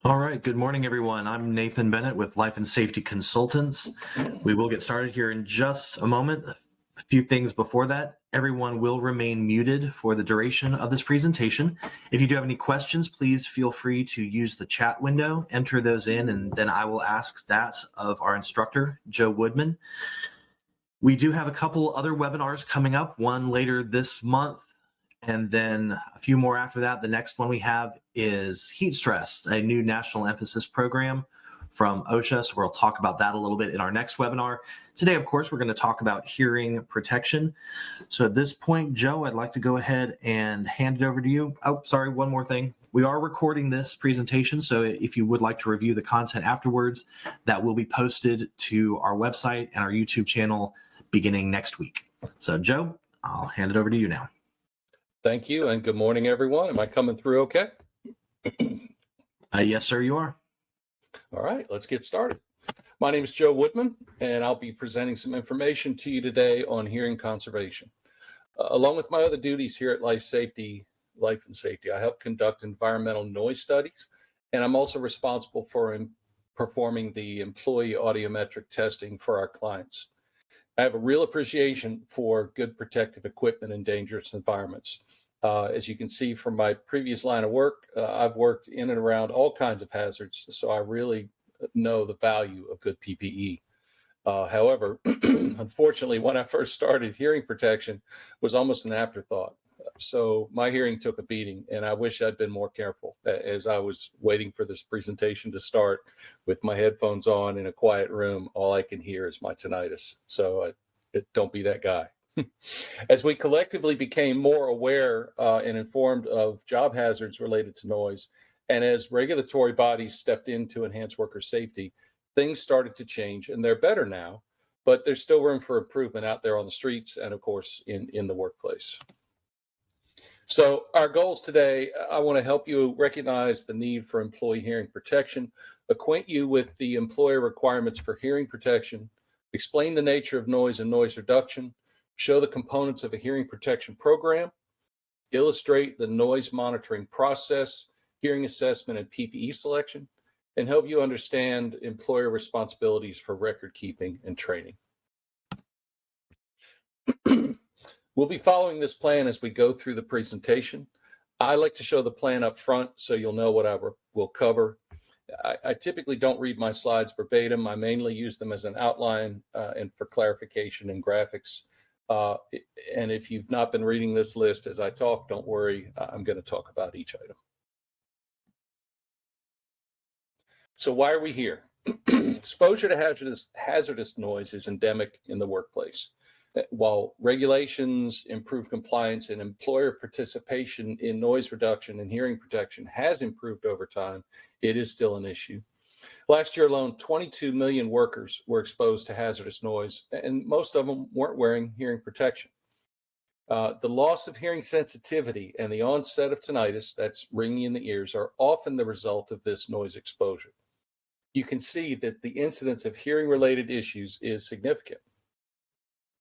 All right. Good morning, everyone. I'm Nathan Bennett with Life and Safety Consultants. We will get started here in just a moment. A few things before that. Everyone will remain muted for the duration of this presentation. If you do have any questions, please feel free to use the chat window, enter those in, and then I will ask that of our instructor, Joe Woodman. We do have a couple other webinars coming up, one later this month, and then a few more after that. The next one we have is heat stress, a new national emphasis program from OSHA. So we'll talk about that a little bit in our next webinar. Today, of course, we're going to talk about hearing protection. So at this point, Joe, I'd like to go ahead and hand it over to you. Oh, sorry, one more thing. We are recording this presentation, so if you would like to review the content afterwards, that will be posted to our website and our YouTube channel beginning next week. So Joe, I'll hand it over to you now. Thank you, and good morning, everyone. Am I coming through okay? Yes, sir, you are. All right, let's get started. My name is Joe Woodman, and I'll be presenting some information to you today on hearing conservation. Along with my other duties here at Life and Safety, I help conduct environmental noise studies, and I'm also responsible for performing the employee audiometric testing for our clients. I have a real appreciation for good protective equipment in dangerous environments. As you can see from my previous line of work, I've worked in and around all kinds of hazards, so I really know the value of good PPE. However, unfortunately, when I first started, hearing protection was almost an afterthought. So my hearing took a beating, and I wish I'd been more careful. As I was waiting for this presentation to start with my headphones on in a quiet room, all I can hear is my tinnitus. So don't be that guy. As we collectively became more aware and informed of job hazards related to noise, and as regulatory bodies stepped in to enhance worker safety, things started to change, and they're better now, but there's still room for improvement out there on the streets and, of course, in the workplace. So our goals today, I want to help you recognize the need for employee hearing protection, acquaint you with the employer requirements for hearing protection, explain the nature of noise and noise reduction, show the components of a hearing protection program, illustrate the noise monitoring process, hearing assessment, and PPE selection, and help you understand employer responsibilities for record keeping and training. We'll be following this plan as we go through the presentation. I like to show the plan up front so you'll know what I will cover. I typically don't read my slides verbatim. I mainly use them as an outline and for clarification and graphics. And if you've not been reading this list as I talk, don't worry, I'm going to talk about each item. So why are we here? Exposure to hazardous noise is endemic in the workplace. While regulations, improved compliance, and employer participation in noise reduction and hearing protection has improved over time, it is still an issue. Last year alone, 22 million workers were exposed to hazardous noise, and most of them weren't wearing hearing protection. The loss of hearing sensitivity and the onset of tinnitus, that's ringing in the ears, are often the result of this noise exposure. You can see that the incidence of hearing-related issues is significant.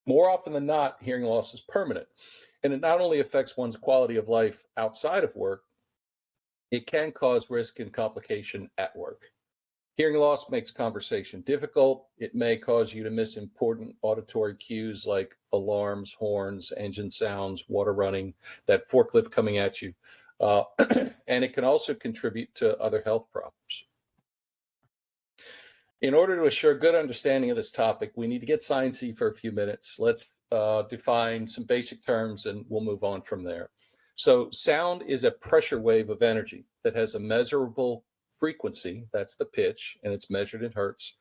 More often than not, hearing loss is permanent, and it not only affects one's quality of life outside of work, it can cause risk and complication at work. Hearing loss makes conversation difficult. It may cause you to miss important auditory cues like alarms, horns, engine sounds, water running, that forklift coming at you, and it can also contribute to other health problems. In order to assure good understanding of this topic, we need to get sciencey for a few minutes. Let's define some basic terms and we'll move on from there. So sound is a pressure wave of energy that has a measurable frequency, that's the pitch, and it's measured in hertz,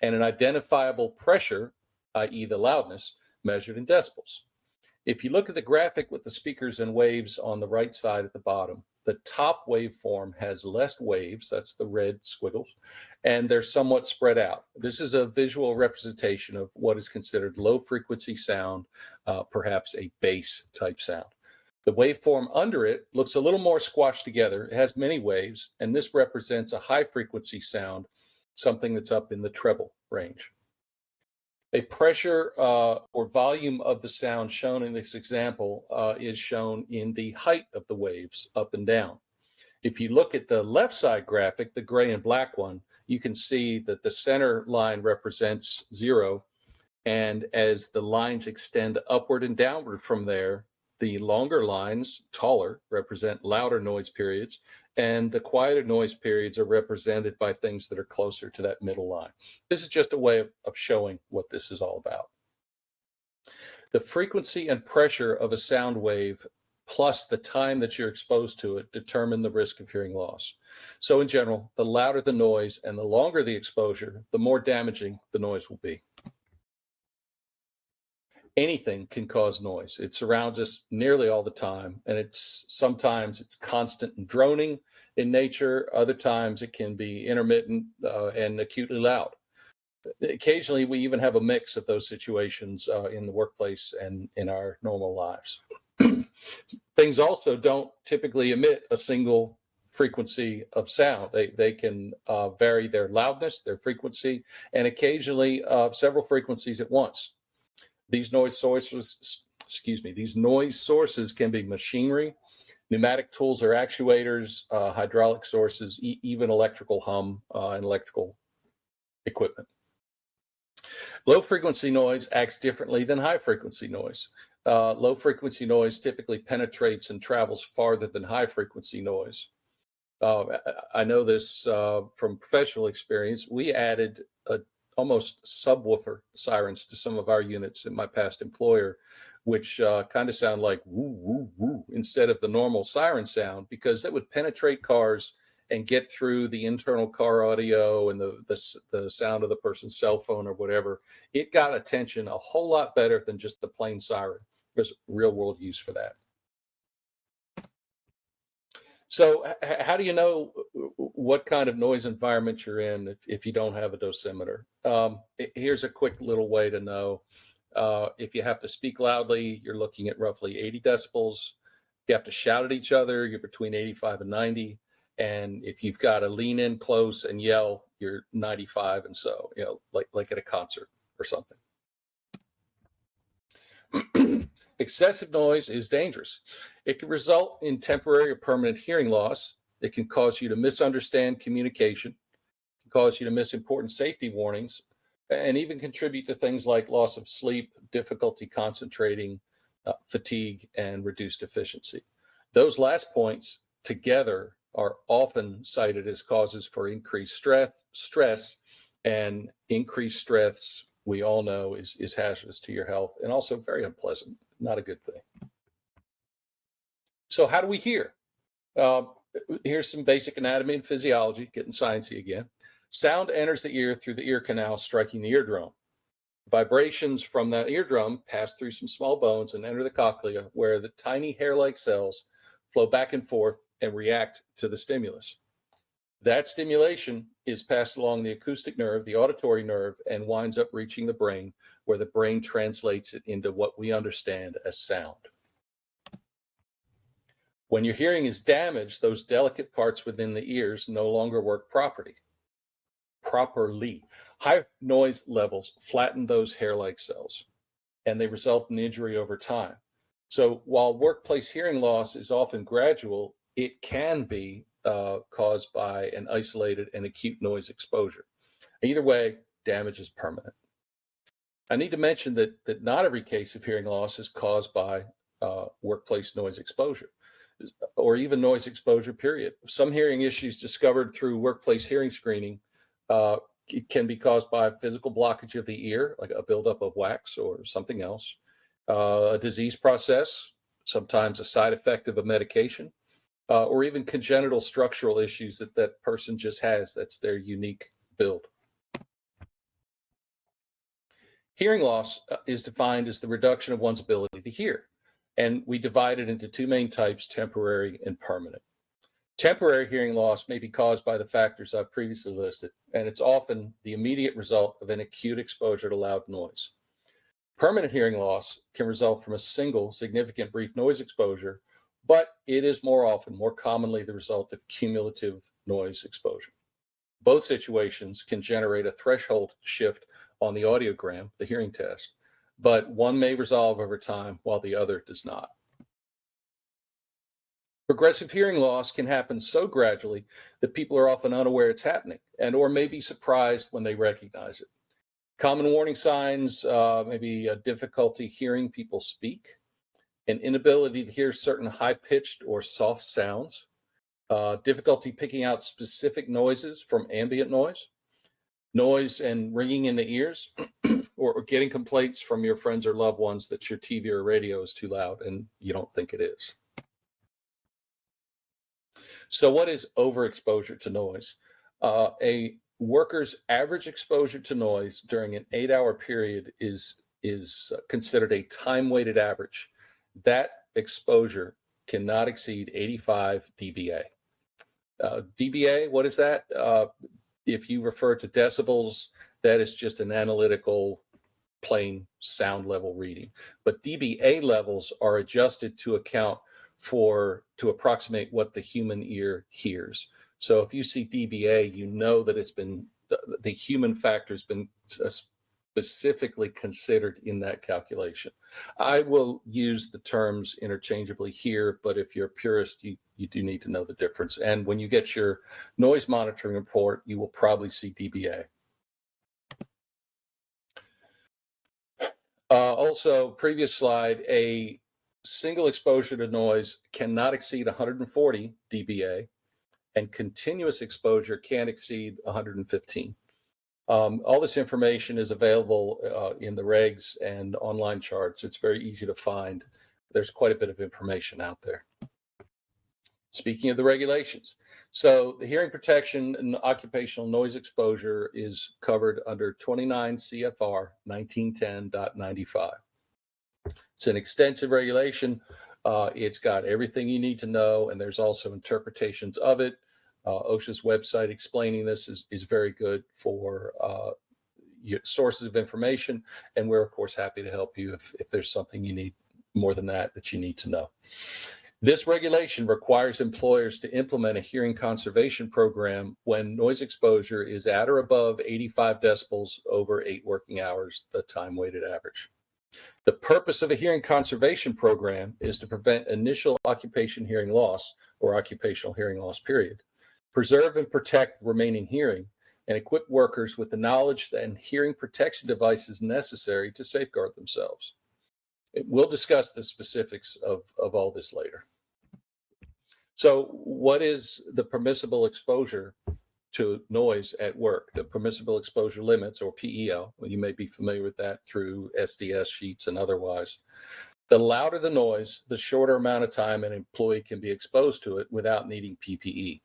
and an identifiable pressure, i.e. the loudness, measured in decibels. If you look at the graphic with the speakers and waves on the right side at the bottom, the top waveform has less waves, that's the red squiggles, and they're somewhat spread out. This is a visual representation of what is considered low frequency sound, perhaps a bass type sound. The waveform under it looks a little more squashed together. It has many waves, and this represents a high frequency sound, something that's up in the treble range. A pressure or volume of the sound shown in this example is shown in the height of the waves up and down. If you look at the left side graphic, the gray and black one, you can see that the center line represents 0. And as the lines extend upward and downward from there, the longer lines, taller, represent louder noise periods, and the quieter noise periods are represented by things that are closer to that middle line. This is just a way of showing what this is all about. The frequency and pressure of a sound wave plus the time that you're exposed to it determine the risk of hearing loss. So in general, the louder the noise and the longer the exposure, the more damaging the noise will be. Anything can cause noise. It surrounds us nearly all the time, and sometimes it's constant and droning in nature. Other times it can be intermittent and acutely loud. Occasionally, we even have a mix of those situations in the workplace and in our normal lives. Things also don't typically emit a single frequency of sound. They can vary their loudness, their frequency, and occasionally several frequencies at once. These noise sources can be machinery, pneumatic tools or actuators, hydraulic sources, even electrical hum and electrical equipment. Low frequency noise acts differently than high frequency noise. Low frequency noise typically penetrates and travels farther than high frequency noise. I know this from professional experience. We added almost subwoofer sirens to some of our units in my past employer, which kind of sound like woo, woo, woo, instead of the normal siren sound, because that would penetrate cars and get through the internal car audio and the sound of the person's cell phone or whatever. It got attention a whole lot better than just the plain siren. There's real world use for that. So how do you know what kind of noise environment you're in if you don't have a dosimeter? Here's a quick little way to know. If you have to speak loudly, you're looking at roughly 80 decibels. If you have to shout at each other, you're between 85 and 90. And if you've got to lean in close and yell, you're 95 and so, like at a concert or something. Excessive noise is dangerous. It can result in temporary or permanent hearing loss. It can cause you to misunderstand communication, it can cause you to miss important safety warnings, and even contribute to things like loss of sleep, difficulty concentrating, fatigue, and reduced efficiency. Those last points together are often cited as causes for increased stress, and increased stress, we all know, is hazardous to your health and also very unpleasant. Not a good thing. So how do we hear? Here's some basic anatomy and physiology, getting sciencey again. Sound enters the ear through the ear canal, striking the eardrum. Vibrations from that eardrum pass through some small bones and enter the cochlea, where the tiny hair-like cells flow back and forth and react to the stimulus. That stimulation is passed along the acoustic nerve, the auditory nerve, and winds up reaching the brain, where the brain translates it into what we understand as sound. When your hearing is damaged, those delicate parts within the ears no longer work properly. High noise levels flatten those hair-like cells, and they result in injury over time. So while workplace hearing loss is often gradual, it can be caused by an isolated and acute noise exposure. Either way, damage is permanent. I need to mention that not every case of hearing loss is caused by workplace noise exposure or even noise exposure, period. Some hearing issues discovered through workplace hearing screening it can be caused by a physical blockage of the ear, like a buildup of wax or something else, a disease process, sometimes a side effect of a medication, or even congenital structural issues that person just has. That's their unique build. Hearing loss is defined as the reduction of one's ability to hear, and we divide it into two main types, temporary and permanent. Temporary hearing loss may be caused by the factors I've previously listed, and it's often the immediate result of an acute exposure to loud noise. Permanent hearing loss can result from a single significant brief noise exposure, but it is more commonly the result of cumulative noise exposure. Both situations can generate a threshold shift on the audiogram, the hearing test, but one may resolve over time while the other does not. Progressive hearing loss can happen so gradually that people are often unaware it's happening and or may be surprised when they recognize it. Common warning signs may be difficulty hearing people speak, an inability to hear certain high-pitched or soft sounds, difficulty picking out specific noises from ambient noise and ringing in the ears, or getting complaints from your friends or loved ones that your TV or radio is too loud and you don't think it is. So what is overexposure to noise? A worker's average exposure to noise during an 8-hour period is considered a time-weighted average. That exposure cannot exceed 85 dBA. dBA, what is that? If you refer to decibels, that is just an analytical plain sound level reading. But dBA levels are adjusted to approximate what the human ear hears. So if you see dBA, you know that the human factor has been specifically considered in that calculation. I will use the terms interchangeably here, but if you're a purist, you do need to know the difference. And when you get your noise monitoring report, you will probably see dBA. Also, previous slide, a single exposure to noise cannot exceed 140 dBA, and continuous exposure can't exceed 115. All this information is available in the regs and online charts. It's very easy to find. There's quite a bit of information out there. Speaking of the regulations, so the hearing protection and occupational noise exposure is covered under 29 CFR 1910.95. It's an extensive regulation. It's got everything you need to know, and there's also interpretations of it. OSHA's website explaining this is very good for sources of information, and we're of course happy to help you if there's something you need more than that you need to know. This regulation requires employers to implement a hearing conservation program when noise exposure is at or above 85 decibels over 8 working hours, the time-weighted average. The purpose of a hearing conservation program is to prevent initial occupation hearing loss or occupational hearing loss period, preserve and protect remaining hearing, and equip workers with the knowledge and hearing protection devices necessary to safeguard themselves. We'll discuss the specifics of all this later. So what is the permissible exposure to noise at work? The permissible exposure limits, or PEL, well, you may be familiar with that through SDS sheets and otherwise. The louder the noise, the shorter amount of time an employee can be exposed to it without needing PPE.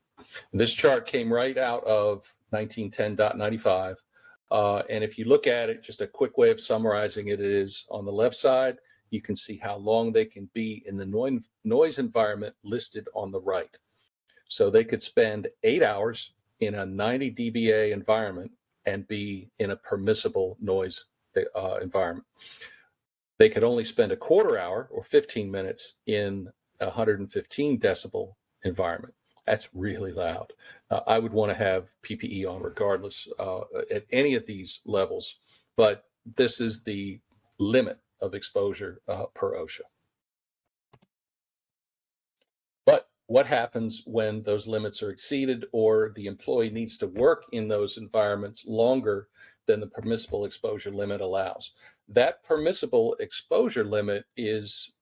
And this chart came right out of 1910.95. And if you look at it, just a quick way of summarizing it is on the left side, you can see how long they can be in the noise environment listed on the right. So they could spend 8 hours in a 90 dBA environment and be in a permissible noise environment. They could only spend a quarter hour or 15 minutes in a 115 decibel environment. That's really loud. I would want to have PPE on regardless at any of these levels, but this is the limit of exposure per OSHA. But what happens when those limits are exceeded or the employee needs to work in those environments longer than the permissible exposure limit allows? That permissible exposure limit is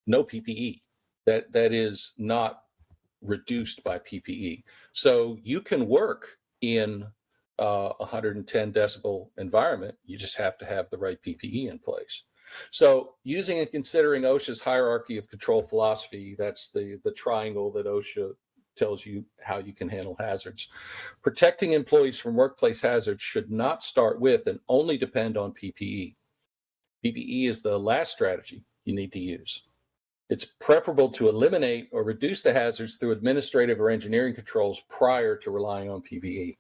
no PPE. That is not reduced by PPE. So you can work in a 110 decibel environment. You just have to have the right PPE in place. So using and considering OSHA's hierarchy of control philosophy, that's the triangle that OSHA tells you how you can handle hazards. Protecting employees from workplace hazards should not start with and only depend on PPE. PPE is the last strategy you need to use. It's preferable to eliminate or reduce the hazards through administrative or engineering controls prior to relying on PPE.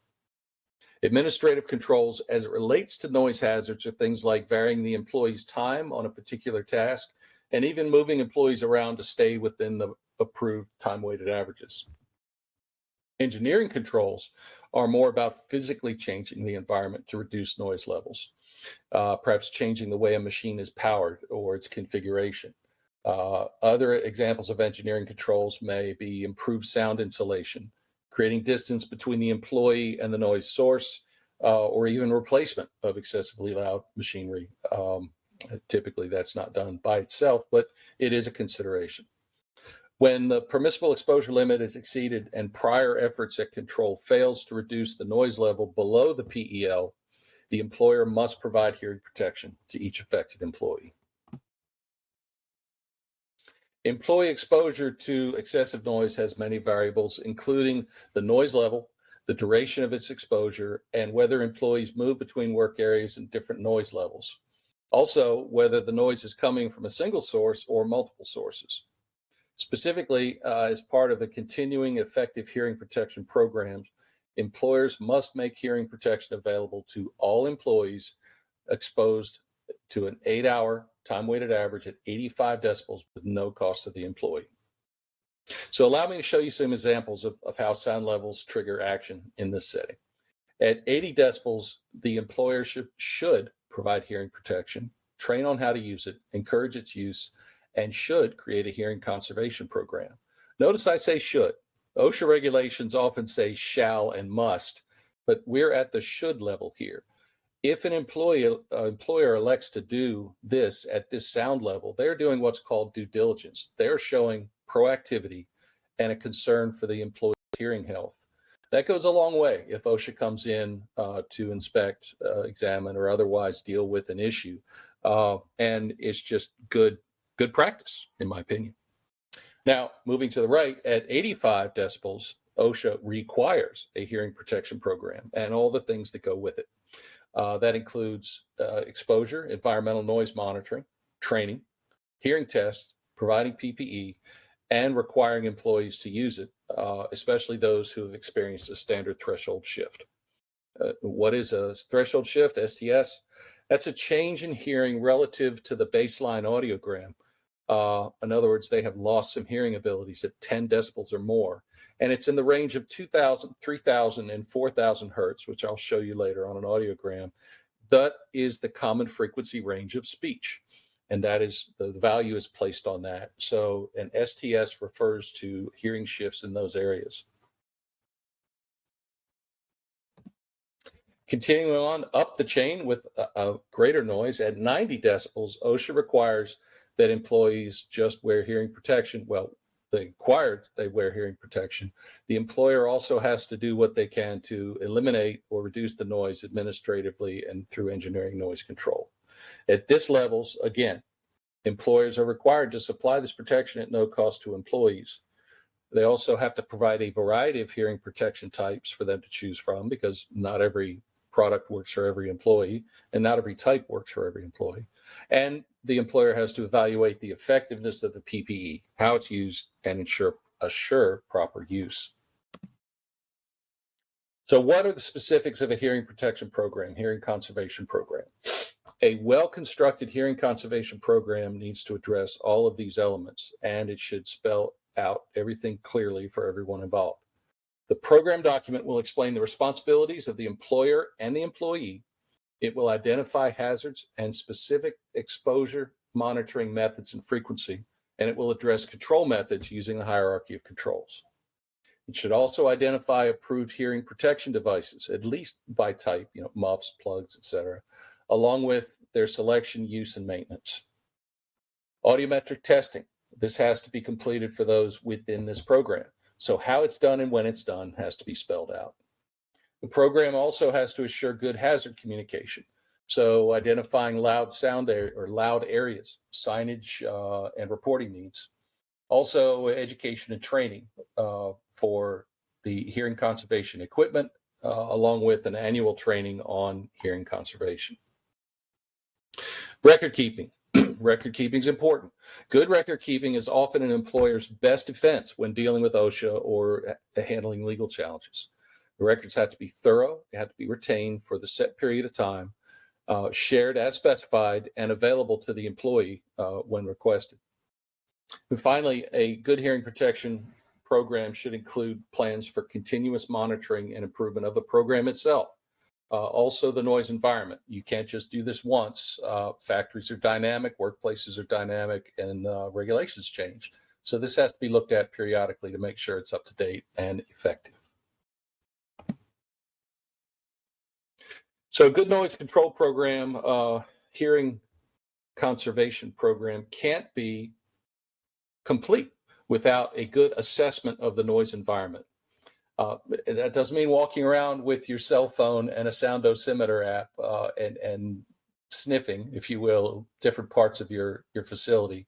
Administrative controls as it relates to noise hazards are things like varying the employee's time on a particular task and even moving employees around to stay within the approved time-weighted averages. Engineering controls are more about physically changing the environment to reduce noise levels, perhaps changing the way a machine is powered or its configuration. Other examples of engineering controls may be improved sound insulation, creating distance between the employee and the noise source, or even replacement of excessively loud machinery. Typically, that's not done by itself, but it is a consideration. When the permissible exposure limit is exceeded and prior efforts at control fails to reduce the noise level below the PEL, the employer must provide hearing protection to each affected employee. Employee exposure to excessive noise has many variables, including the noise level, the duration of its exposure, and whether employees move between work areas and different noise levels. Also, whether the noise is coming from a single source or multiple sources. Specifically, as part of the continuing effective hearing protection programs, employers must make hearing protection available to all employees exposed to an 8-hour time-weighted average at 85 decibels with no cost to the employee. So allow me to show you some examples of how sound levels trigger action in this setting. At 80 decibels, the employer should provide hearing protection, train on how to use it, encourage its use, and should create a hearing conservation program. Notice I say should. OSHA regulations often say shall and must, but we're at the should level here. If an employer elects to do this at this sound level, they're doing what's called due diligence. They're showing proactivity and a concern for the employee's hearing health. That goes a long way if OSHA comes in to inspect, examine, or otherwise deal with an issue. And it's just good practice, in my opinion. Now, moving to the right, at 85 decibels, OSHA requires a hearing protection program and all the things that go with it. That includes exposure, environmental noise monitoring, training, hearing tests, providing PPE, and requiring employees to use it, especially those who have experienced a standard threshold shift. What is a threshold shift, STS? That's a change in hearing relative to the baseline audiogram. In other words, they have lost some hearing abilities at 10 decibels or more. And it's in the range of 2,000, 3,000, and 4,000 hertz, which I'll show you later on an audiogram. That is the common frequency range of speech. And that is, the value is placed on that. So an STS refers to hearing shifts in those areas. Continuing on up the chain with a greater noise at 90 decibels, OSHA requires that employees just wear hearing protection. Well, they wear hearing protection. The employer also has to do what they can to eliminate or reduce the noise administratively and through engineering noise control. At this levels, again, employers are required to supply this protection at no cost to employees. They also have to provide a variety of hearing protection types for them to choose from, because not every product works for every employee and not every type works for every employee. And the employer has to evaluate the effectiveness of the PPE, how it's used, and assure proper use. So what are the specifics of a hearing protection program, hearing conservation program? A well-constructed hearing conservation program needs to address all of these elements, and it should spell out everything clearly for everyone involved. The program document will explain the responsibilities of the employer and the employee. It will identify hazards and specific exposure monitoring methods and frequency, and it will address control methods using the hierarchy of controls. It should also identify approved hearing protection devices, at least by type, muffs, plugs, etc., along with their selection, use, and maintenance. Audiometric testing. This has to be completed for those within this program. So how it's done and when it's done has to be spelled out. The program also has to assure good hazard communication. So identifying loud areas, signage, and reporting needs. Also education and training for the hearing conservation equipment, along with an annual training on hearing conservation. Record keeping. Record keeping is important. Good record keeping is often an employer's best defense when dealing with OSHA or handling legal challenges. The records have to be thorough, they have to be retained for the set period of time, shared as specified, and available to the employee when requested. And finally, a good hearing protection program should include plans for continuous monitoring and improvement of the program itself. Also, the noise environment. You can't just do this once. Factories are dynamic, workplaces are dynamic, and regulations change. So this has to be looked at periodically to make sure it's up to date and effective. So a good noise control program, hearing conservation program can't be complete without a good assessment of the noise environment. That doesn't mean walking around with your cell phone and a sound dosimeter app and sniffing, if you will, different parts of your facility.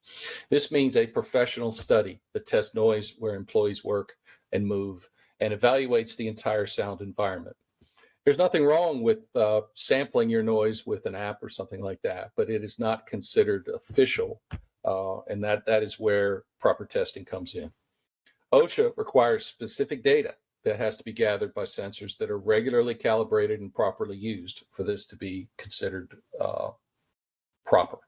This means a professional study that tests noise where employees work and move and evaluates the entire sound environment. There's nothing wrong with sampling your noise with an app or something like that, but it is not considered official, and that is where proper testing comes in. OSHA requires specific data that has to be gathered by sensors that are regularly calibrated and properly used for this to be considered proper.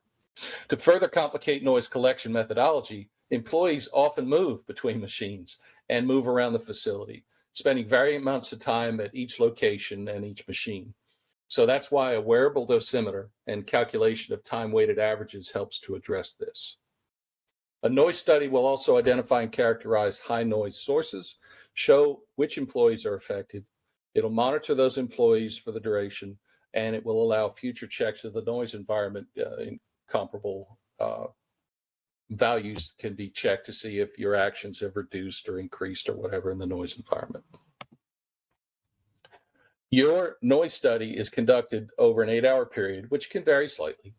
To further complicate noise collection methodology, employees often move between machines and move around the facility, spending varying amounts of time at each location and each machine. So that's why a wearable dosimeter and calculation of time-weighted averages helps to address this. A noise study will also identify and characterize high noise sources, show which employees are affected. It'll monitor those employees for the duration, and it will allow future checks of the noise environment. In comparable values can be checked to see if your actions have reduced or increased or whatever in the noise environment. Your noise study is conducted over an 8-hour period, which can vary slightly.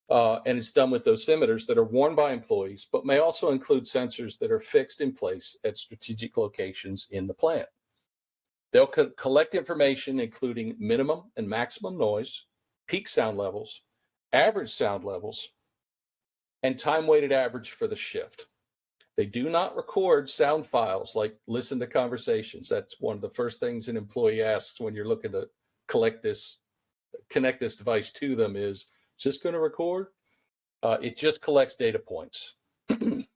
And it's done with dosimeters that are worn by employees, but may also include sensors that are fixed in place at strategic locations in the plant. They'll collect information including minimum and maximum noise, peak sound levels, average sound levels, and time-weighted average for the shift. They do not record sound files like listen to conversations. That's one of the first things an employee asks when you're looking to connect this device to them is this going to record? It just collects data points. The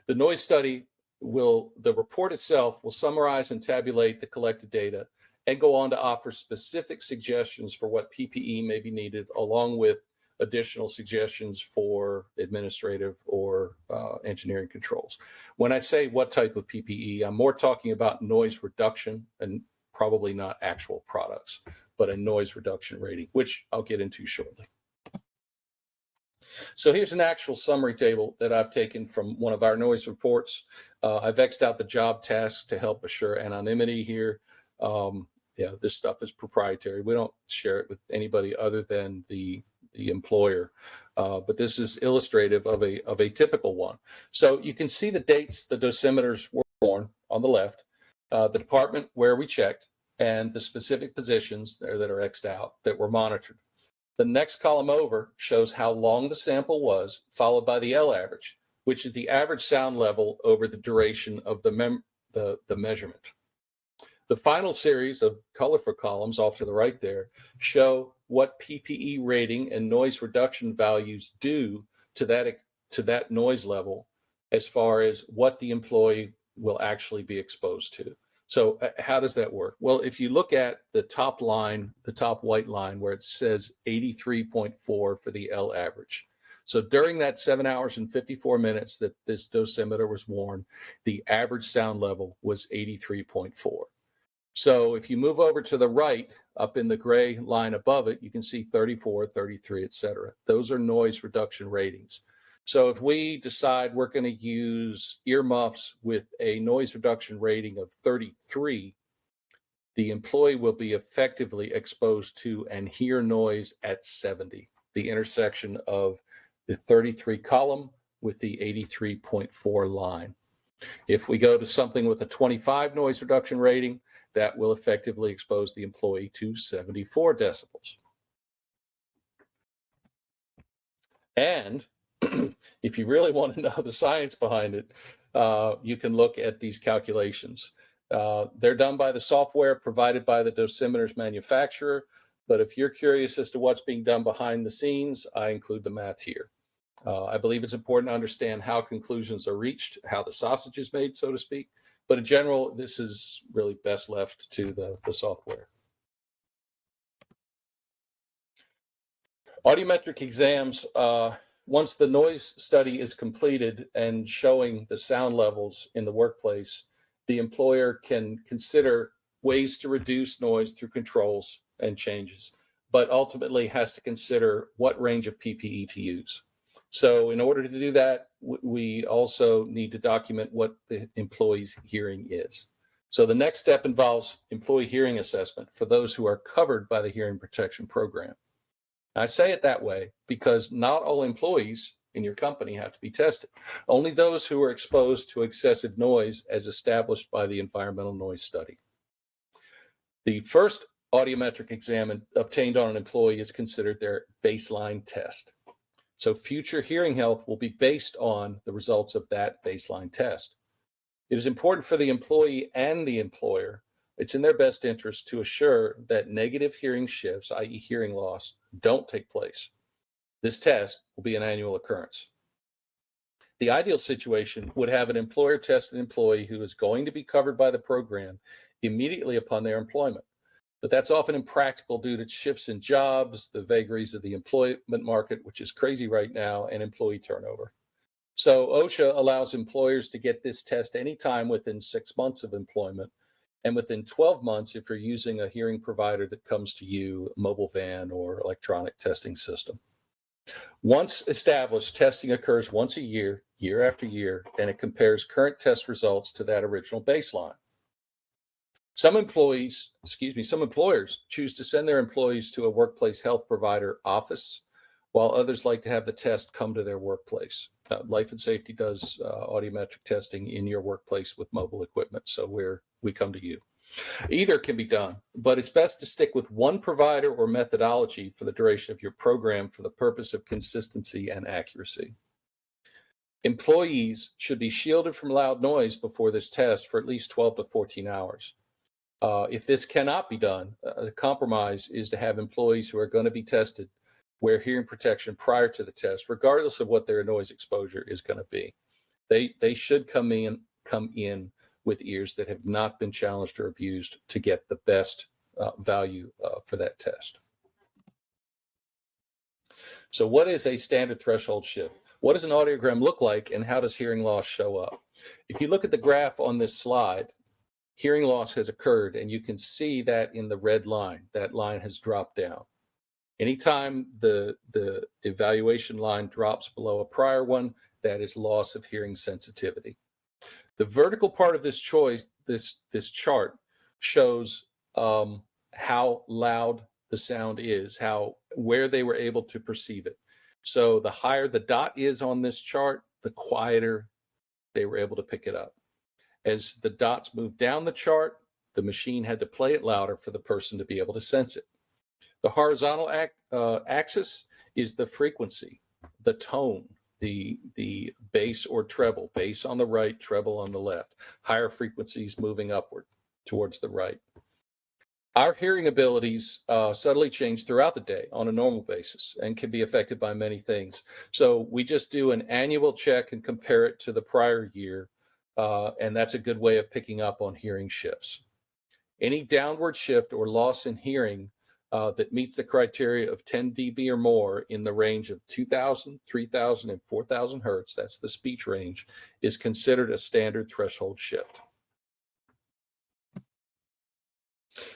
noise study the report itself will summarize and tabulate the collected data and go on to offer specific suggestions for what PPE may be needed, along with additional suggestions for administrative or engineering controls. When I say what type of PPE, I'm more talking about noise reduction and probably not actual products, but a noise reduction rating, which I'll get into shortly. So here's an actual summary table that I've taken from one of our noise reports. I've X'd out the job tasks to help assure anonymity here. This stuff is proprietary. We don't share it with anybody other than the employer, but this is illustrative of a typical one. So you can see the dates the dosimeters were worn on the left, the department where we checked, and the specific positions there that are X'd out that were monitored. The next column over shows how long the sample was, followed by the L average, which is the average sound level over the duration of the measurement. The final series of colorful columns off to the right there show what PPE rating and noise reduction values do to that noise level as far as what the employee will actually be exposed to. So how does that work? Well, if you look at the top line, the top white line where it says 83.4 for the L average. So during that 7 hours and 54 minutes that this dosimeter was worn, the average sound level was 83.4. So if you move over to the right, up in the gray line above it, you can see 34, 33, et cetera. Those are noise reduction ratings. So if we decide we're going to use earmuffs with a noise reduction rating of 33, the employee will be effectively exposed to and hear noise at 70, the intersection of the 33 column with the 83.4 line. If we go to something with a 25 noise reduction rating, that will effectively expose the employee to 74 decibels. And if you really want to know the science behind it, you can look at these calculations. They're done by the software provided by the dosimeter's manufacturer, but if you're curious as to what's being done behind the scenes, I include the math here. I believe it's important to understand how conclusions are reached, how the sausage is made, so to speak. But in general, this is really best left to the software. Audiometric exams, once the noise study is completed and showing the sound levels in the workplace, the employer can consider ways to reduce noise through controls and changes, but ultimately has to consider what range of PPE to use. So in order to do that, we also need to document what the employee's hearing is. So the next step involves employee hearing assessment for those who are covered by the hearing protection program. I say it that way because not all employees in your company have to be tested. Only those who are exposed to excessive noise as established by the environmental noise study. The first audiometric exam obtained on an employee is considered their baseline test. So future hearing health will be based on the results of that baseline test. It is important for the employee and the employer. It's in their best interest to assure that negative hearing shifts, i.e. hearing loss, don't take place. This test will be an annual occurrence. The ideal situation would have an employer test an employee who is going to be covered by the program immediately upon their employment. But that's often impractical due to shifts in jobs, the vagaries of the employment market, which is crazy right now, and employee turnover. So OSHA allows employers to get this test anytime within 6 months of employment, and within 12 months if you're using a hearing provider that comes to you, a mobile van or electronic testing system. Once established, testing occurs once a year, year after year, and it compares current test results to that original baseline. Some employers choose to send their employees to a workplace health provider office, while others like to have the test come to their workplace. Life and Safety does audiometric testing in your workplace with mobile equipment, so we come to you. Either can be done, but it's best to stick with one provider or methodology for the duration of your program for the purpose of consistency and accuracy. Employees should be shielded from loud noise before this test for at least 12 to 14 hours. If this cannot be done, a compromise is to have employees who are going to be tested wear hearing protection prior to the test, regardless of what their noise exposure is going to be. They should come in with ears that have not been challenged or abused to get the best value for that test. So what is a standard threshold shift? What does an audiogram look like, and how does hearing loss show up? If you look at the graph on this slide, hearing loss has occurred, and you can see that in the red line. That line has dropped down. Anytime the evaluation line drops below a prior one, that is loss of hearing sensitivity. The vertical part of this this chart shows how loud the sound is, where they were able to perceive it. So the higher the dot is on this chart, the quieter they were able to pick it up. As the dots moved down the chart, the machine had to play it louder for the person to be able to sense it. The horizontal axis is the frequency, the tone, the bass or treble, bass on the right, treble on the left, higher frequencies moving upward towards the right. Our hearing abilities subtly change throughout the day on a normal basis and can be affected by many things. So we just do an annual check and compare it to the prior year, and that's a good way of picking up on hearing shifts. Any downward shift or loss in hearing that meets the criteria of 10 dB or more in the range of 2,000, 3,000, and 4,000 hertz, that's the speech range, is considered a standard threshold shift.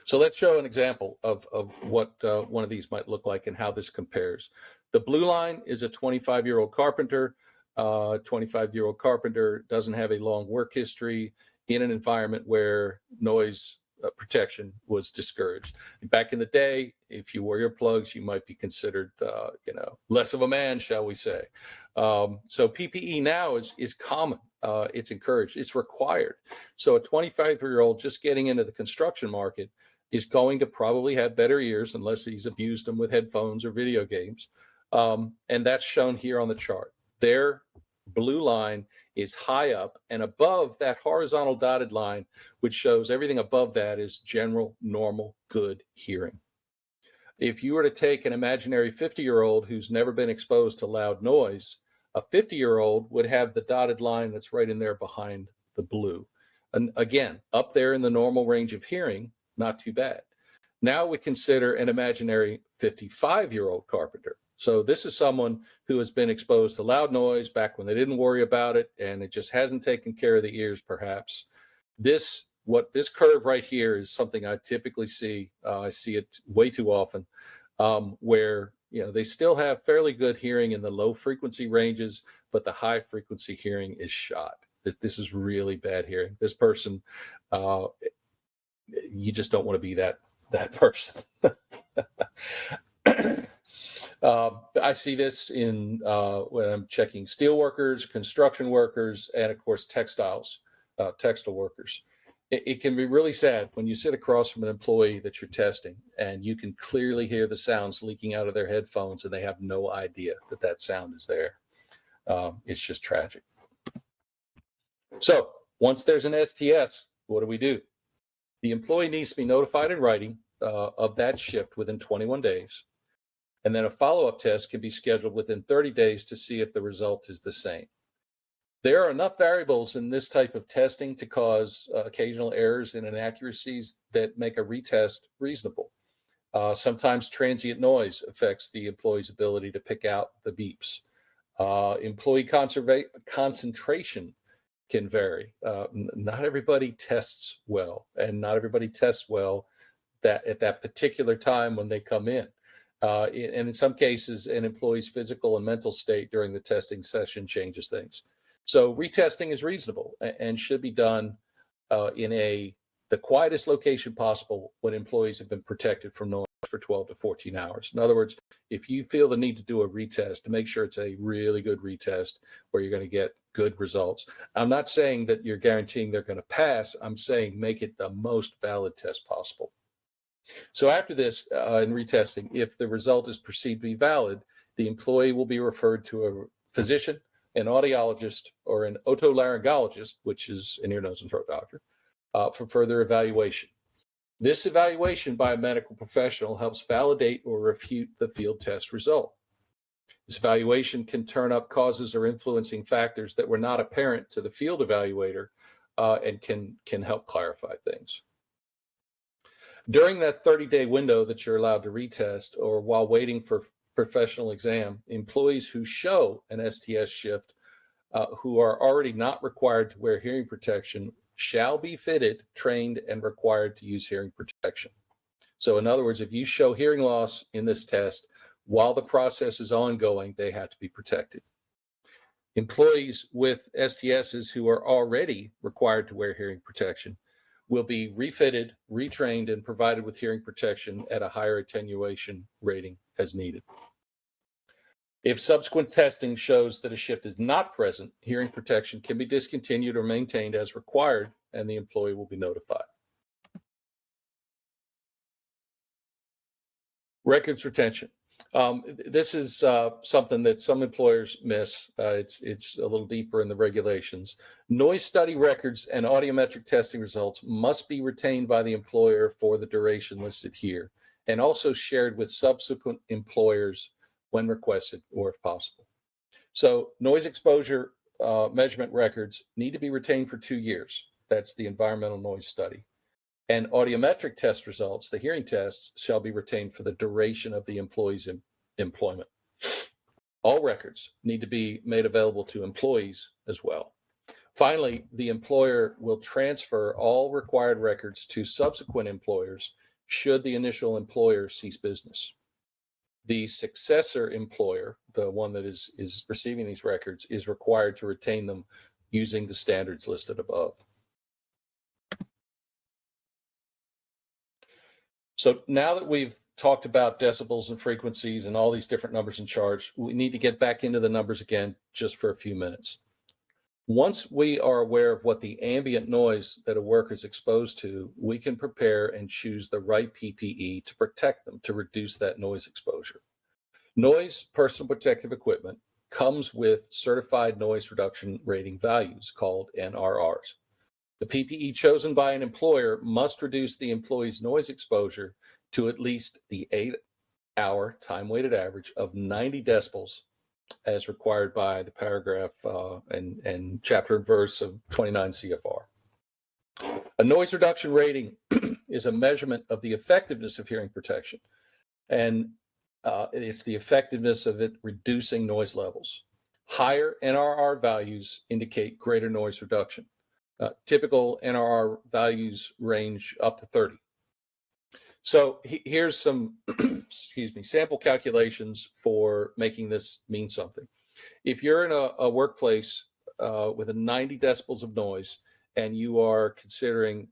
So let's show an example of what one of these might look like and how this compares. The blue line is a 25-year-old carpenter. 25-year-old carpenter doesn't have a long work history in an environment where noise protection was discouraged. Back in the day, if you wore your plugs, you might be considered, less of a man, shall we say. So PPE now is common. It's encouraged. It's required. So a 25-year-old just getting into the construction market is going to probably have better ears unless he's abused them with headphones or video games. And that's shown here on the chart. Their blue line is high up, and above that horizontal dotted line, which shows everything above that is general, normal, good hearing. If you were to take an imaginary 50-year-old who's never been exposed to loud noise, a 50-year-old would have the dotted line that's right in there behind the blue. And again, up there in the normal range of hearing, not too bad. Now we consider an imaginary 55-year-old carpenter. So this is someone who has been exposed to loud noise back when they didn't worry about it, and it just hasn't taken care of the ears, perhaps. This curve right here is something I typically see. I see it way too often, where they still have fairly good hearing in the low frequency ranges, but the high frequency hearing is shot. This is really bad hearing. This person, you just don't want to be that person. I see this in when I'm checking steel workers, construction workers, and of course textile workers. It can be really sad when you sit across from an employee that you're testing and you can clearly hear the sounds leaking out of their headphones and they have no idea that sound is there. It's just tragic. So once there's an STS, what do? The employee needs to be notified in writing of that shift within 21 days. And then a follow-up test can be scheduled within 30 days to see if the result is the same. There are enough variables in this type of testing to cause occasional errors and inaccuracies that make a retest reasonable. Sometimes transient noise affects the employee's ability to pick out the beeps. Employee concentration can vary. Not everybody tests well, and not everybody tests well at that particular time when they come in. And in some cases, an employee's physical and mental state during the testing session changes things. So retesting is reasonable and should be done in the quietest location possible when employees have been protected from noise for 12 to 14 hours. In other words, if you feel the need to do a retest, to make sure it's a really good retest where you're going to get good results. I'm not saying that you're guaranteeing they're going to pass. I'm saying make it the most valid test possible. So after this, in retesting, if the result is perceived to be valid, the employee will be referred to a physician, an audiologist, or an otolaryngologist, which is an ear, nose, and throat doctor, for further evaluation. This evaluation by a medical professional helps validate or refute the field test result. This evaluation can turn up causes or influencing factors that were not apparent to the field evaluator and can help clarify things. During that 30-day window that you're allowed to retest or while waiting for professional exam, employees who show an STS shift who are already not required to wear hearing protection shall be fitted, trained, and required to use hearing protection. So in other words, if you show hearing loss in this test while the process is ongoing, they have to be protected. Employees with STSs who are already required to wear hearing protection will be refitted, retrained, and provided with hearing protection at a higher attenuation rating as needed. If subsequent testing shows that a shift is not present, hearing protection can be discontinued or maintained as required, and the employee will be notified. Records retention. This is something that some employers miss. It's a little deeper in the regulations. Noise study records and audiometric testing results must be retained by the employer for the duration listed here, and also shared with subsequent employers when requested or if possible. So noise exposure measurement records need to be retained for 2 years. That's the environmental noise study. And audiometric test results, the hearing tests, shall be retained for the duration of the employee's employment. All records need to be made available to employees as well. Finally, the employer will transfer all required records to subsequent employers should the initial employer cease business. The successor employer, the one that is receiving these records, is required to retain them using the standards listed above. So now that we've talked about decibels and frequencies and all these different numbers and charts, we need to get back into the numbers again just for a few minutes. Once we are aware of what the ambient noise that a worker is exposed to, we can prepare and choose the right PPE to protect them to reduce that noise exposure. Noise personal protective equipment comes with certified noise reduction rating values called NRRs. The PPE chosen by an employer must reduce the employee's noise exposure to at least the 8-hour time-weighted average of 90 decibels as required by the paragraph and chapter and verse of 29 CFR. A noise reduction rating is a measurement of the effectiveness of hearing protection. And It's the effectiveness of it reducing noise levels. Higher NRR values indicate greater noise reduction. Typical NRR values range up to 30. So here's some sample calculations for making this mean something. If you're in a workplace with a 90 decibels of noise and you are considering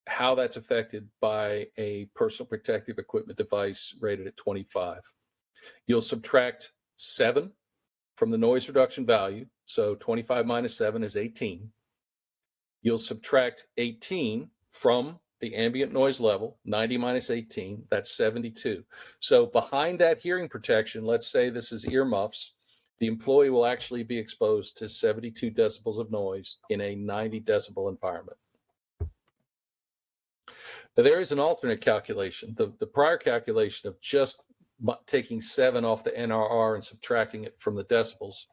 how that's affected by a personal protective equipment device rated at 25, you'll subtract 7 from the noise reduction value. So 25 minus 7 is 18. You'll subtract 18 from the ambient noise level. 90 minus 18, that's 72. So behind that hearing protection, let's say this is earmuffs, the employee will actually be exposed to 72 decibels of noise in a 90 decibel environment. Now, there is an alternate calculation. The prior calculation of just taking 7 off the NRR and subtracting it from the decibels,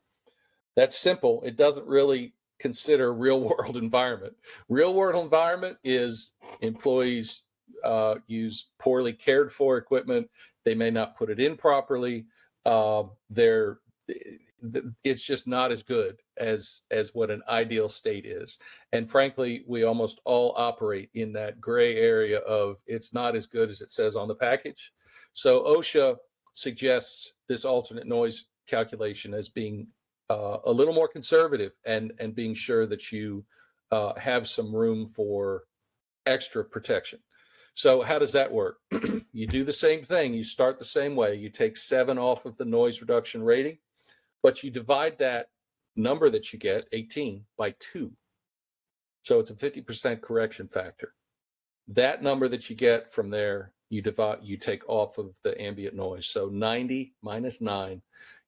that's simple. It doesn't really consider real world environment. Real world environment is employees use poorly cared for equipment. They may not put it in properly. It's just not as good as what an ideal state is. And frankly, we almost all operate in that gray area of it's not as good as it says on the package. So OSHA suggests this alternate noise calculation as being a little more conservative and being sure that you have some room for extra protection. So how does that work? You do the same thing. You start the same way. You take 7 off of the noise reduction rating, but you divide that number that you get, 18, by 2. So it's a 50% correction factor. That number that you get from there, you take off of the ambient noise. So 90 minus 9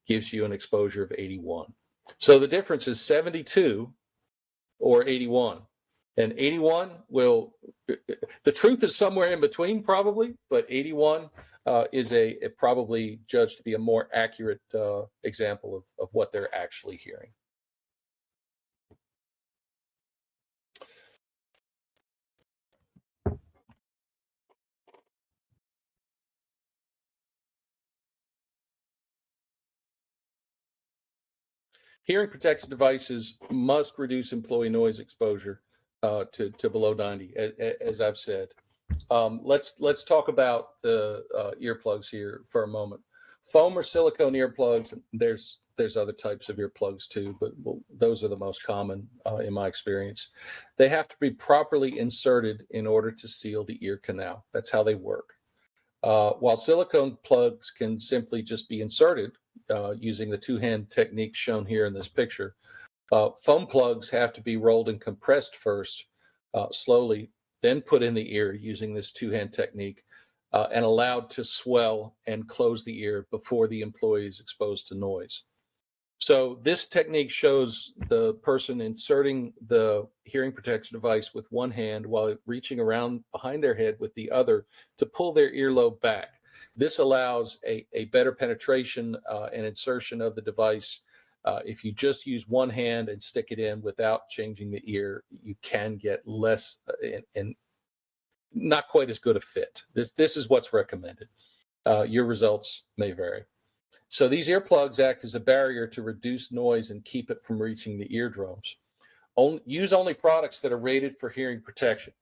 gives you an exposure of 81. So the difference is 72 or 81. And 81 the truth is somewhere in between probably, but 81 is probably judged to be a more accurate example of what they're actually hearing. Hearing protection devices must reduce employee noise exposure to below 90, as I've said. Let's talk about the earplugs here for a moment. Foam or silicone earplugs, there's other types of earplugs too, but those are the most common in my experience. They have to be properly inserted in order to seal the ear canal. That's how they work. While silicone plugs can simply just be inserted using the two-hand technique shown here in this picture, foam plugs have to be rolled and compressed first, slowly, then put in the ear using this two-hand technique, and allowed to swell and close the ear before the employee is exposed to noise. So this technique shows the person inserting the hearing protection device with one hand while reaching around behind their head with the other to pull their earlobe back. This allows a better penetration and insertion of the device. If you just use one hand and stick it in without changing the ear, you can get less and not quite as good a fit. This is what's recommended. Your results may vary. So these earplugs act as a barrier to reduce noise and keep it from reaching the eardrums. Use only products that are rated for hearing protection.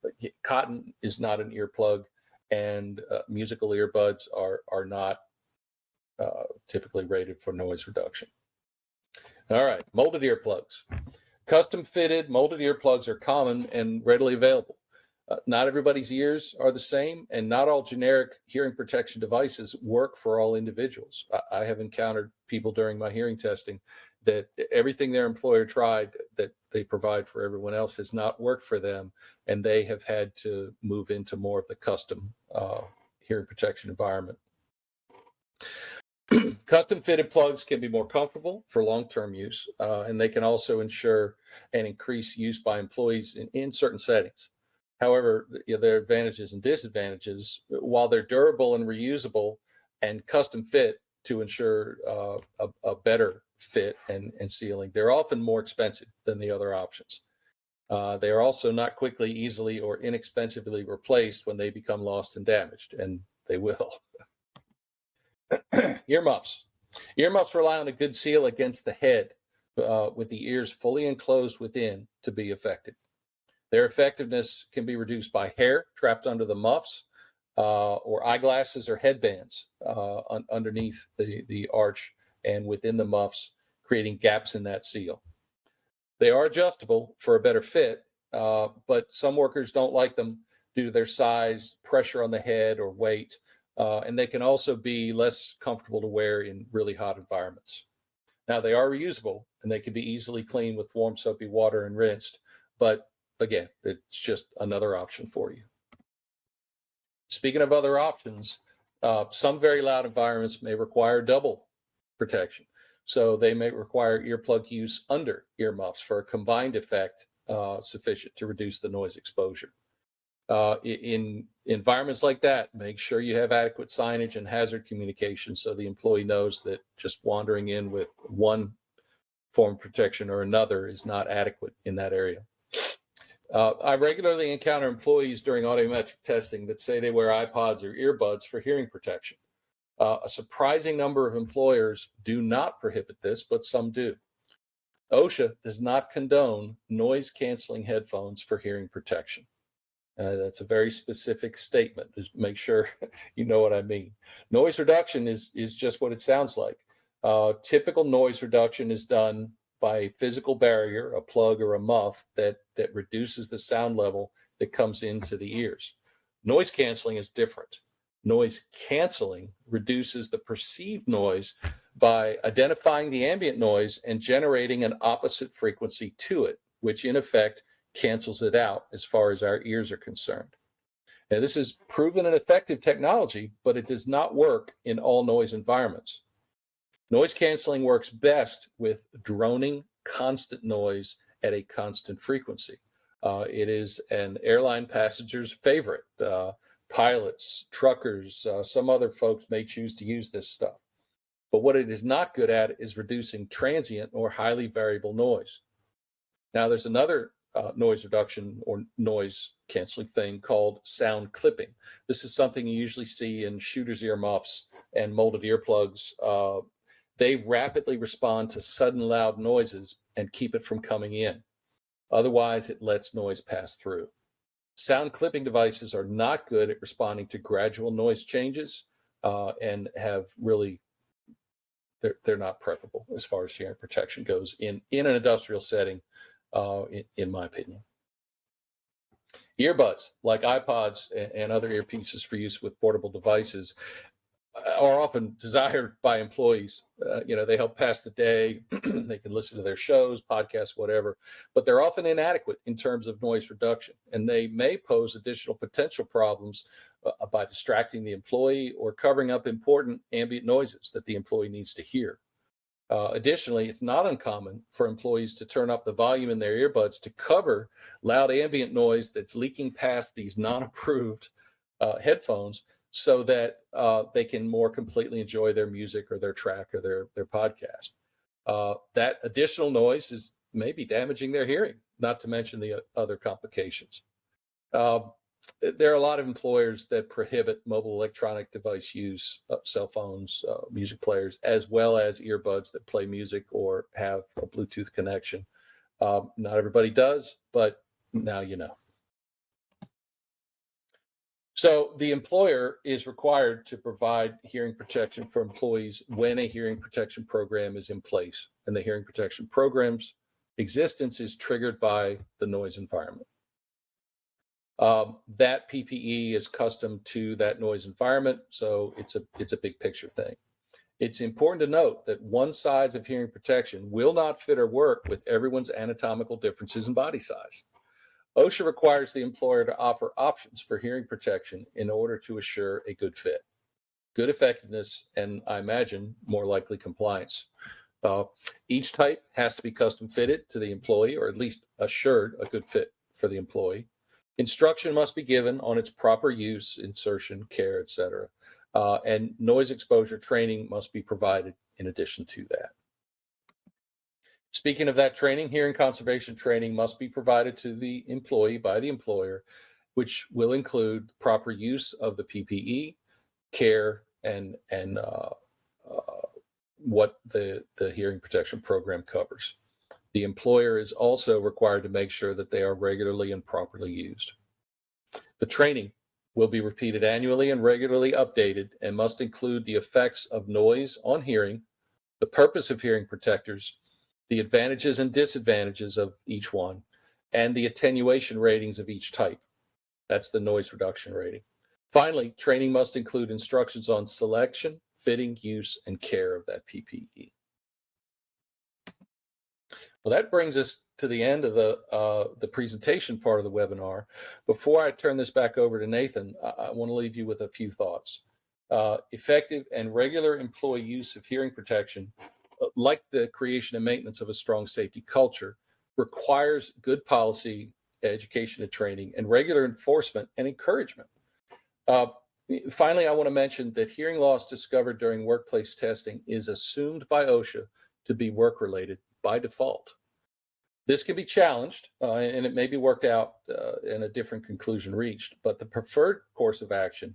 Cotton is not an earplug, and musical earbuds are not typically rated for noise reduction. All right, molded earplugs. Custom fitted molded earplugs are common and readily available. Not everybody's ears are the same, and not all generic hearing protection devices work for all individuals. I have encountered people during my hearing testing that everything their employer tried that they provide for everyone else has not worked for them, and they have had to move into more of the custom hearing protection environment. Custom fitted plugs can be more comfortable for long-term use, and they can also ensure and increase use by employees in certain settings. However, there are advantages and disadvantages. While they're durable and reusable and custom fit to ensure a better fit and sealing, they're often more expensive than the other options. They are also not quickly, easily, or inexpensively replaced when they become lost and damaged, and they will. Earmuffs. Earmuffs rely on a good seal against the head with the ears fully enclosed within to be effective. Their effectiveness can be reduced by hair trapped under the muffs or eyeglasses or headbands underneath the arch and within the muffs, creating gaps in that seal. They are adjustable for a better fit, but some workers don't like them due to their size, pressure on the head, or weight. And they can also be less comfortable to wear in really hot environments. Now, they are reusable and they can be easily cleaned with warm soapy water and rinsed. But again, it's just another option for you. Speaking of other options, some very loud environments may require double protection. So they may require earplug use under earmuffs for a combined effect sufficient to reduce the noise exposure. In environments like that, make sure you have adequate signage and hazard communication so the employee knows that just wandering in with one form of protection or another is not adequate in that area. I regularly encounter employees during audiometric testing that say they wear iPods or earbuds for hearing protection. A surprising number of employers do not prohibit this, but some do. OSHA does not condone noise-canceling headphones for hearing protection. That's a very specific statement. Just make sure you know what I mean. Noise reduction is just what it sounds like. Typical noise reduction is done by a physical barrier, a plug or a muff that reduces the sound level that comes into the ears. Noise canceling is different. Noise canceling reduces the perceived noise by identifying the ambient noise and generating an opposite frequency to it, which in effect cancels it out as far as our ears are concerned. Now, this is proven and effective technology, but it does not work in all noise environments. Noise canceling works best with droning, constant noise at a constant frequency. It is an airline passenger's favorite. Pilots, truckers, some other folks may choose to use this stuff. But what it is not good at is reducing transient or highly variable noise. Now, there's another noise reduction or noise canceling thing called sound clipping. This is something you usually see in shooter's earmuffs and molded earplugs. They rapidly respond to sudden loud noises and keep it from coming in. Otherwise, it lets noise pass through. Sound clipping devices are not good at responding to gradual noise changes and have really, they're not preferable as far as hearing protection goes in an industrial setting, in my opinion. Earbuds, like iPods and other earpieces for use with portable devices, are often desired by employees. They help pass the day. They can listen to their shows, podcasts, whatever, but they're often inadequate in terms of noise reduction, and they may pose additional potential problems by distracting the employee or covering up important ambient noises that the employee needs to hear. Additionally, it's not uncommon for employees to turn up the volume in their earbuds to cover loud ambient noise that's leaking past these non-approved headphones, so that they can more completely enjoy their music or their track or their podcast. That additional noise is maybe damaging their hearing, not to mention the other complications. There are a lot of employers that prohibit mobile electronic device use, cell phones, music players, as well as earbuds that play music or have a Bluetooth connection. Not everybody does, but now you know. So the employer is required to provide hearing protection for employees when a hearing protection program is in place, and the hearing protection program's existence is triggered by the noise environment. That PPE is custom to that noise environment, so it's a big picture thing. It's important to note that one size of hearing protection will not fit or work with everyone's anatomical differences in body size. OSHA requires the employer to offer options for hearing protection in order to assure a good fit, good effectiveness, and I imagine more likely compliance. Each type has to be custom fitted to the employee, or at least assured a good fit for the employee. Instruction must be given on its proper use, insertion, care, etc. And noise exposure training must be provided in addition to that. Speaking of that training, hearing conservation training must be provided to the employee by the employer, which will include proper use of the PPE, care, and what the hearing protection program covers. The employer is also required to make sure that they are regularly and properly used. The training will be repeated annually and regularly updated and must include the effects of noise on hearing, the purpose of hearing protectors, the advantages and disadvantages of each one, and the attenuation ratings of each type. That's the noise reduction rating. Finally, training must include instructions on selection, fitting, use, and care of that PPE. Well, that brings us to the end of the presentation part of the webinar. Before I turn this back over to Nathan, I want to leave you with a few thoughts. Effective and regular employee use of hearing protection, like the creation and maintenance of a strong safety culture, requires good policy, education and training, and regular enforcement and encouragement. Finally, I want to mention that hearing loss discovered during workplace testing is assumed by OSHA to be work-related by default. This can be challenged, and it may be worked out and a different conclusion reached, but the preferred course of action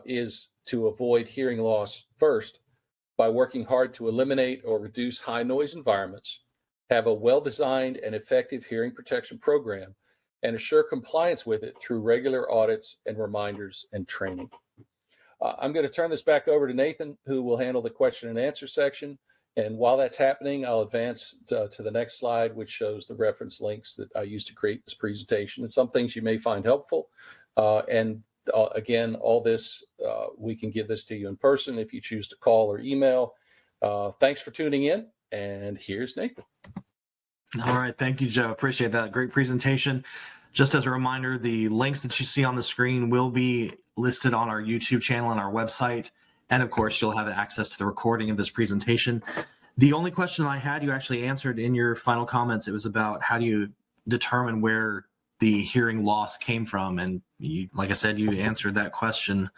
is to avoid hearing loss first by working hard to eliminate or reduce high noise environments, have a well-designed and effective hearing protection program, and assure compliance with it through regular audits and reminders and training. I'm going to turn this back over to Nathan, who will handle the question and answer section. And while that's happening, I'll advance to the next slide, which shows the reference links that I used to create this presentation and some things you may find helpful. Again, all this, we can give this to you in person if you choose to call or email. Thanks for tuning in, and here's Nathan. All right. Thank you, Joe. Appreciate that. Great presentation. Just as a reminder, the links that you see on the screen will be listed on our YouTube channel and our website. And of course, you'll have access to the recording of this presentation. The only question I had, you actually answered in your final comments. It was about how do you determine where the hearing loss came from? And you, like I said, you answered that question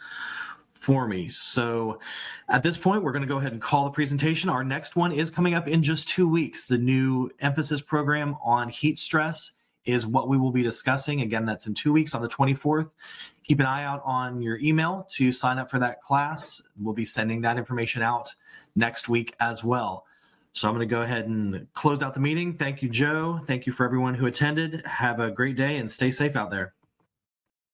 for me. So at this point, we're going to go ahead and call the presentation. Our next one is coming up in just 2 weeks. The new emphasis program on heat stress is what we will be discussing. Again, that's in 2 weeks on the 24th. Keep an eye out on your email to sign up for that class. We'll be sending that information out next week as well. So I'm going to go ahead and close out the meeting. Thank you, Joe. Thank you for everyone who attended. Have a great day and stay safe out there.